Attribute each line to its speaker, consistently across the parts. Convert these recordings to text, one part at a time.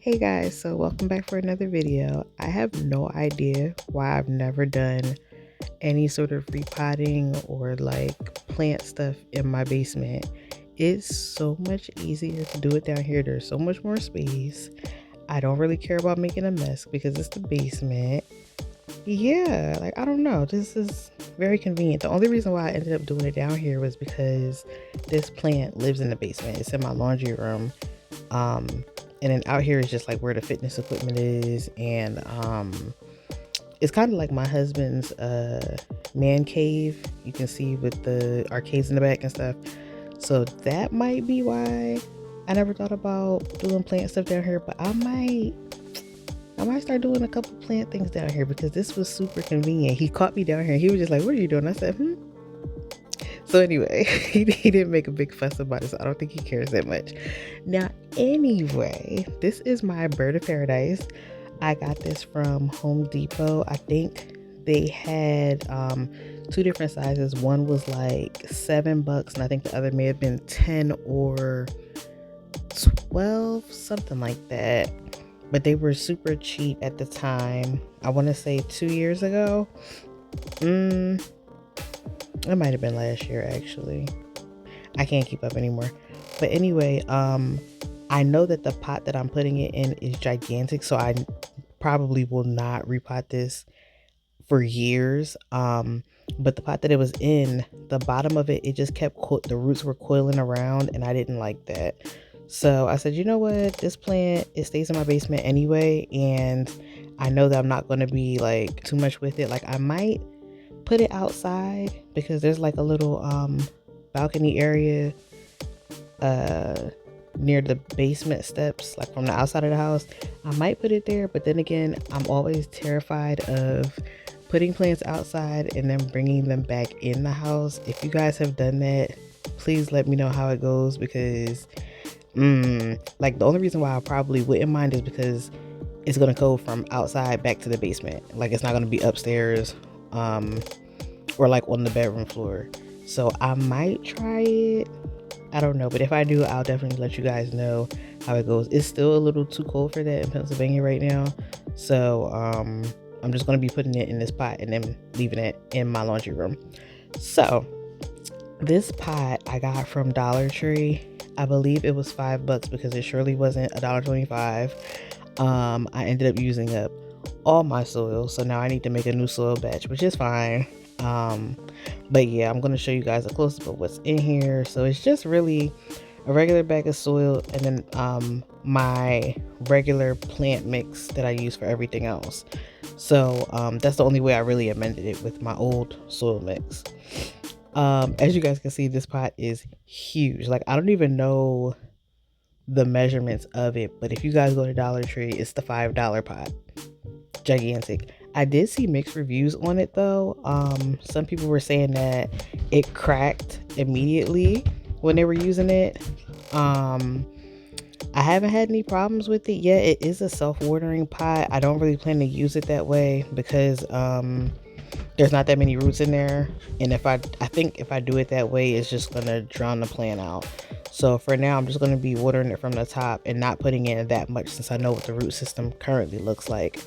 Speaker 1: Hey guys, so welcome back for another video. I have no idea why I've never done any sort of repotting or like plant stuff in my basement. It's so much easier to do it down here. There's so much more space. I don't really care about making a mess because it's the basement. Yeah, like I don't know. This is very convenient. The only reason why I ended up doing it down here was because this plant lives in the basement. It's in my laundry room. Um, and then out here is just like where the fitness equipment is, and it's kind of like my husband's man cave. You can see with the arcades in the back and stuff. So that might be why I never thought about doing plant stuff down here, but I might start doing a couple plant things down here because this was super convenient. He caught me down here and he was just like, "What are you doing?" I said, So anyway, he didn't make a big fuss about it, so I don't think he cares that much. Now, anyway, this is my bird of paradise. I got this from Home Depot. I think they had two different sizes. One was like $7, and I think the other may have been 10 or 12, something like that. But they were super cheap at the time. I want to say 2 years ago. It might have been last year actually. I can't keep up anymore. But anyway, I know that the pot that I'm putting it in is gigantic, so I probably will not repot this for years. But the pot that it was in, the bottom of it just kept the roots were coiling around, and I didn't like that. So I said, you know what, this plant, it stays in my basement anyway, and I know that I'm not going to be like too much with it. Like I might put it outside because there's like a little balcony area near the basement steps, like from the outside of the house. I might put it there, but then again, I'm always terrified of putting plants outside and then bringing them back in the house. If you guys have done that, please let me know how it goes, because like the only reason why I probably wouldn't mind is because it's gonna go from outside back to the basement. Like it's not gonna be upstairs or like on the bedroom floor. So I might try it. I don't know, but if I do, I'll definitely let you guys know how it goes. It's still a little too cold for that in Pennsylvania right now, so I'm just gonna be putting it in this pot and then leaving it in my laundry room. So this pot I got from Dollar Tree. I believe it was $5 because it surely wasn't $1.25. I ended up using up all my soil, so now I need to make a new soil batch, which is fine. But yeah, I'm going to show you guys a close-up of what's in here. So it's just really a regular bag of soil, and then my regular plant mix that I use for everything else. So that's the only way I really amended it with my old soil mix. As you guys can see, this pot is huge. Like I don't even know the measurements of it, but if you guys go to Dollar Tree, it's the $5 pot. Gigantic. I did see mixed reviews on it though. Some people were saying that it cracked immediately when they were using it. I haven't had any problems with it yet. It is a self-watering pot. I don't really plan to use it that way because there's not that many roots in there, and I think if I do it that way, it's just gonna drown the plant out. So for now, I'm just gonna be watering it from the top and not putting in that much, since I know what the root system currently looks like.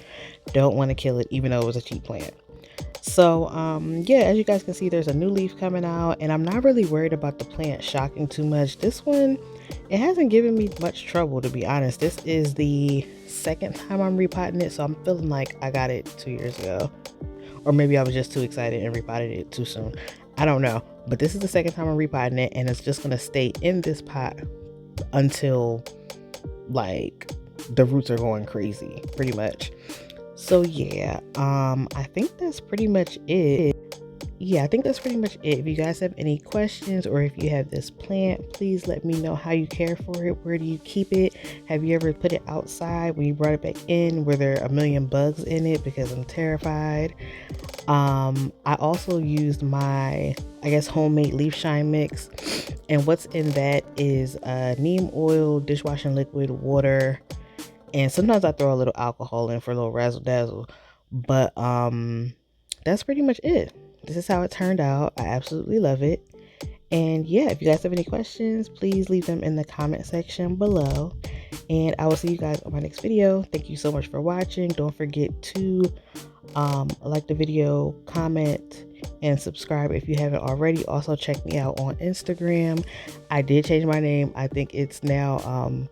Speaker 1: Don't want to kill it, even though it was a cheap plant. So yeah, as you guys can see, there's a new leaf coming out, and I'm not really worried about the plant shocking too much. This one, it hasn't given me much trouble, to be honest. This is the second time I'm repotting it, so I'm feeling like I got it 2 years ago. Or maybe I was just too excited and repotted it too soon. I don't know. But this is the second time I'm repotting it, and it's just going to stay in this pot until like the roots are going crazy, pretty much. So yeah, I think that's pretty much it. If you guys have any questions, or if you have this plant, please let me know how you care for it. Where do you keep it? Have you ever put it outside? When you brought it back in, were there a million bugs in it? Because I'm terrified. I also used my, I guess, homemade leaf shine mix, and what's in that is neem oil, dishwashing liquid, water, and sometimes I throw a little alcohol in for a little razzle dazzle. But that's pretty much it. This is how it turned out. I absolutely love it. And yeah, if you guys have any questions, please leave them in the comment section below. And I will see you guys on my next video. Thank you so much for watching. Don't forget to like the video, comment, and subscribe if you haven't already. Also check me out on Instagram. I did change my name. I think it's now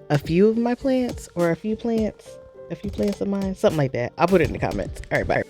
Speaker 1: a few of my plants, or a few plants of mine, something like that. I'll put it in the comments. All right, bye.